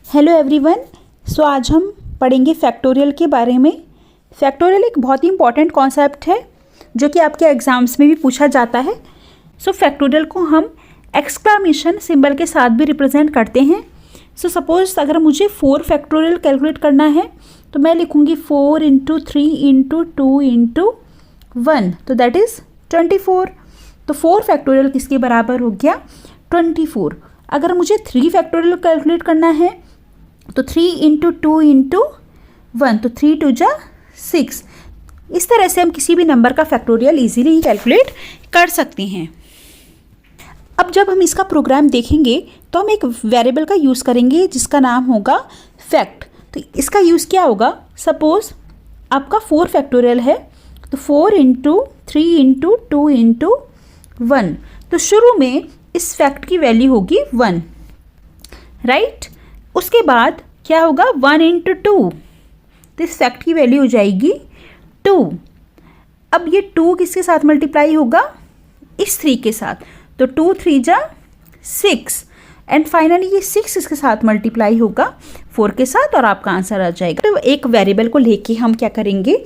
Hello everyone. आज हम पढ़ेंगे फैक्टोरियल के बारे में। फैक्टोरियल एक बहुत ही इंपॉर्टेंट कॉन्सेप्ट है जो कि आपके एग्जाम्स में भी पूछा जाता है। फैक्टोरियल को हम एक्सक्लामेशन सिंबल के साथ भी रिप्रेजेंट करते हैं। सपोज अगर मुझे 4 फैक्टोरियल कैलकुलेट करना है तो मैं लिखूँगी 4 × 3 × 2 × 1, तो दैट इज़ 24। तो 4 फैक्टोरियल किसके बराबर हो गया? 24। अगर मुझे 3 फैक्टोरियल कैलकुलेट करना है तो 3 × 2 × 1, तो 3 2 जा 6। इस तरह से हम किसी भी नंबर का फैक्टोरियल इजीली कैलकुलेट कर सकते हैं। अब जब हम इसका प्रोग्राम देखेंगे तो हम एक वेरिएबल का यूज़ करेंगे जिसका नाम होगा फैक्ट। तो इसका यूज़ क्या होगा? सपोज आपका 4 फैक्टोरियल है तो 4 × 3 × 2 × 1, तो शुरू में इस फैक्ट की वैल्यू होगी 1, राइट। उसके बाद क्या होगा? 1 × 2, तो इस फैक्ट की वैल्यू हो जाएगी 2। अब ये 2 किसके साथ मल्टीप्लाई होगा? इस 3 के साथ, तो 2 3 जा 6, एंड फाइनली ये 6 इसके साथ मल्टीप्लाई होगा 4 के साथ और आपका आंसर आ जाएगा। तो एक वेरिएबल को लेके हम क्या करेंगे?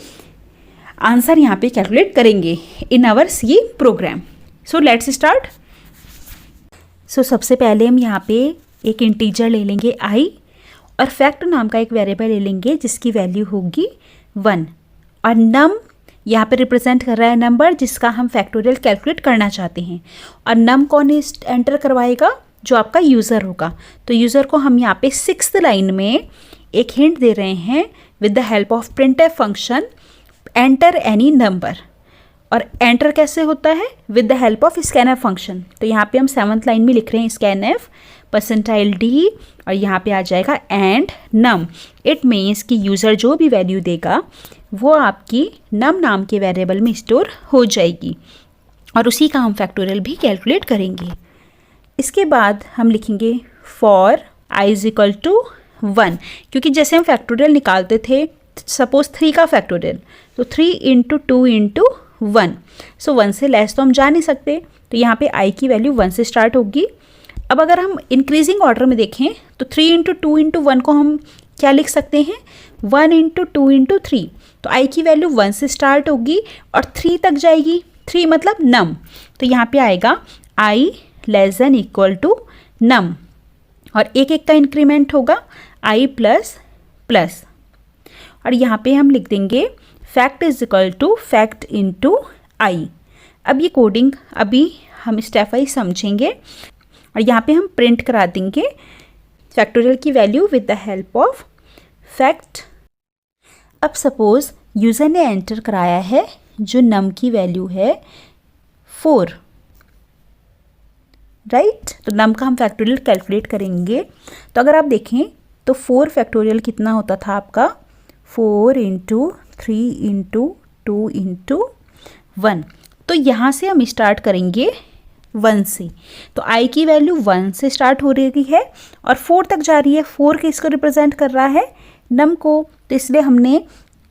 आंसर यहाँ पे कैलकुलेट करेंगे in our C program. So let's start. सबसे पहले हम यहाँ पे एक इंटीजर ले लेंगे i और फैक्ट नाम का एक वेरिएबल ले लेंगे जिसकी वैल्यू होगी 1, और नम यहाँ पे रिप्रेजेंट कर रहा है नंबर जिसका हम फैक्टोरियल कैलकुलेट करना चाहते हैं। और नम कौन एंटर करवाएगा? जो आपका यूज़र होगा। तो यूज़र को हम यहाँ पे 6th लाइन में एक हिंट दे रहे हैं with the help of printf function enter any number. और एंटर कैसे होता है? With the help of scanf function. तो यहाँ पे हम 7th लाइन में लिख रहे हैं स्कैनफ %d, और यहाँ पे आ जाएगा एंड नम। इट मीन्स कि यूज़र जो भी वैल्यू देगा वो आपकी नम नाम के वेरिएबल में स्टोर हो जाएगी, और उसी का हम फैक्टोरियल भी कैलकुलेट करेंगे। इसके बाद हम लिखेंगे फॉर i = 1, क्योंकि जैसे हम फैक्टोरियल निकालते थे, सपोज 3 का फैक्टोरियल, तो 3 × 2 × 1, सो 1 से लेस तो हम जा नहीं सकते, तो यहाँ पे i की वैल्यू 1 से स्टार्ट होगी। अब अगर हम इंक्रीजिंग ऑर्डर में देखें तो 3 × 2 × 1 को हम क्या लिख सकते हैं? 1 × 2 × 3, तो i की वैल्यू 1 से स्टार्ट होगी और 3 तक जाएगी। 3 मतलब नम, तो यहाँ पे आएगा i ≤ नम, और एक एक का इंक्रीमेंट होगा i ++, और यहाँ पे हम लिख देंगे फैक्ट = फैक्ट × i। अब ये कोडिंग अभी हम स्टेप वाइज समझेंगे, और यहाँ पे हम प्रिंट करा देंगे फैक्टोरियल की value with the help of fact. अब सपोज यूज़र ने एंटर कराया है जो नम की वैल्यू है 4, राइट। तो नम का हम फैक्टोरियल कैलकुलेट करेंगे। तो अगर आप देखें तो 4 फैक्टोरियल कितना होता था आपका? 4 × 3 × 2 × 1। तो यहाँ से हम स्टार्ट करेंगे 1 से, तो i की वैल्यू 1 से स्टार्ट हो रही है और 4 तक जा रही है। 4 किसको रिप्रेजेंट कर रहा है? नम को। तो इसलिए हमने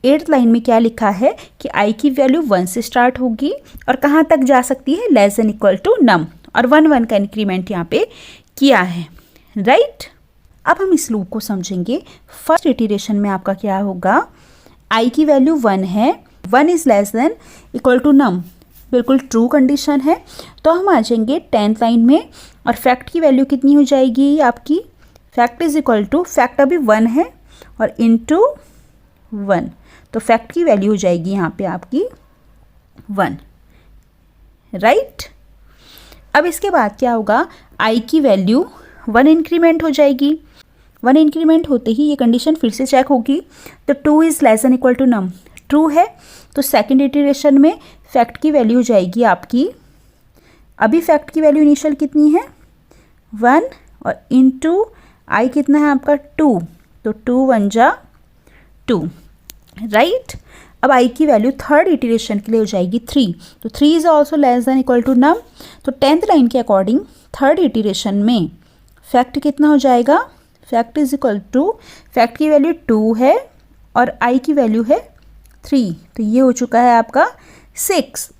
8th लाइन में क्या लिखा है कि i की वैल्यू 1 से स्टार्ट होगी और कहाँ तक जा सकती है? <= नम, और 1 का इंक्रीमेंट यहाँ पे किया है, राइट। अब हम इस लूप को समझेंगे। फर्स्ट इटरेशन में आपका क्या होगा? i की वैल्यू 1 है, 1 <= नम, बिल्कुल ट्रू कंडीशन है। तो हम आ जाएंगे 10th लाइन में, और फैक्ट की वैल्यू कितनी हो जाएगी आपकी? फैक्ट = फैक्ट अभी 1 है और × 1, तो फैक्ट की वैल्यू हो जाएगी यहाँ पे आपकी 1, राइट। अब इसके बाद क्या होगा? i की वैल्यू 1 इंक्रीमेंट हो जाएगी। 1 इंक्रीमेंट होते ही ये कंडीशन फिर से चेक होगी, तो 2 <= नम, ट्रू है। तो सेकंड इटरेशन में फैक्ट की वैल्यू हो जाएगी आपकी, अभी फैक्ट की वैल्यू इनिशियल कितनी है? 1, और × i कितना है आपका? 2, तो 2 1 जा 2, राइट। अब i की वैल्यू थर्ड इटरेशन के लिए हो जाएगी 3, तो 3 <= नम। तो 10th लाइन के अकॉर्डिंग थर्ड इटरेशन में फैक्ट कितना हो जाएगा? फैक्ट = फैक्ट की वैल्यू 2 है और i की वैल्यू है 3, तो ये हो चुका है आपका 6,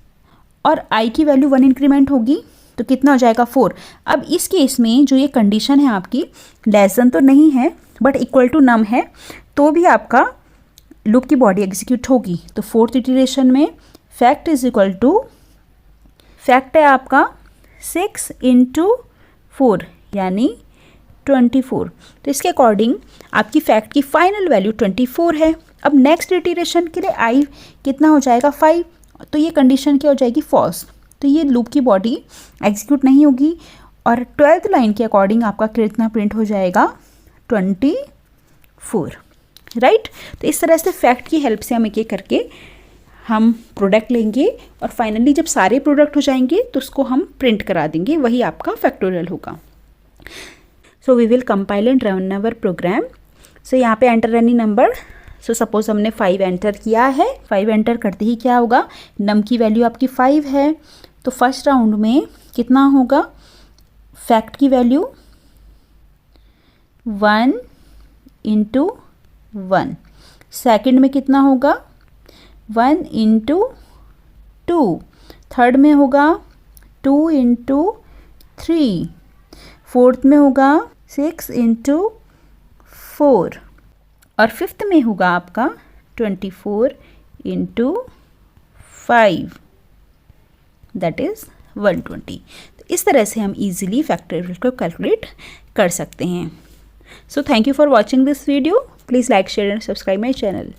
और i की वैल्यू 1 इंक्रीमेंट होगी तो कितना हो जाएगा 4। अब इस केस में जो ये कंडीशन है आपकी लेस देन तो नहीं है, बट इक्वल टू नम है तो भी आपका लूप की बॉडी एग्जीक्यूट होगी। तो फोर्थ इटरेशन में fact is equal to, fact है आपका 6 × 4 यानी 24। तो इसके अकॉर्डिंग आपकी फैक्ट की फाइनल वैल्यू 24 है। अब नेक्स्ट इटरेशन के लिए आई कितना हो जाएगा 5, तो ये कंडीशन क्या हो जाएगी फॉल्स, तो ये लूप की बॉडी एग्जीक्यूट नहीं होगी और 12th लाइन के अकॉर्डिंग आपका कितना प्रिंट हो जाएगा 24, राइट। तो इस तरह से फैक्ट की हेल्प से हम एक एक करके हम प्रोडक्ट लेंगे और फाइनली जब सारे प्रोडक्ट हो जाएंगे तो उसको हम प्रिंट करा देंगे, वही आपका फैक्टोरियल होगा। So we will compile and run our program. So यहाँ पे enter any number. So suppose हमने 5 एंटर किया है, 5 एंटर करते ही क्या होगा, नम की वैल्यू आपकी 5 है, तो फर्स्ट राउंड में कितना होगा, फैक्ट की वैल्यू 1 × 1, सेकंड में कितना होगा 1 × 2, थर्ड में होगा 2 × 3, फोर्थ में होगा 6 × 4 और फिफ्थ में होगा आपका 24 × 5 दैट इज़ 120। तो इस तरह से हम इजीली फैक्टोरियल को कैलकुलेट कर सकते हैं। So thank you for watching this video. Please like share and subscribe my channel.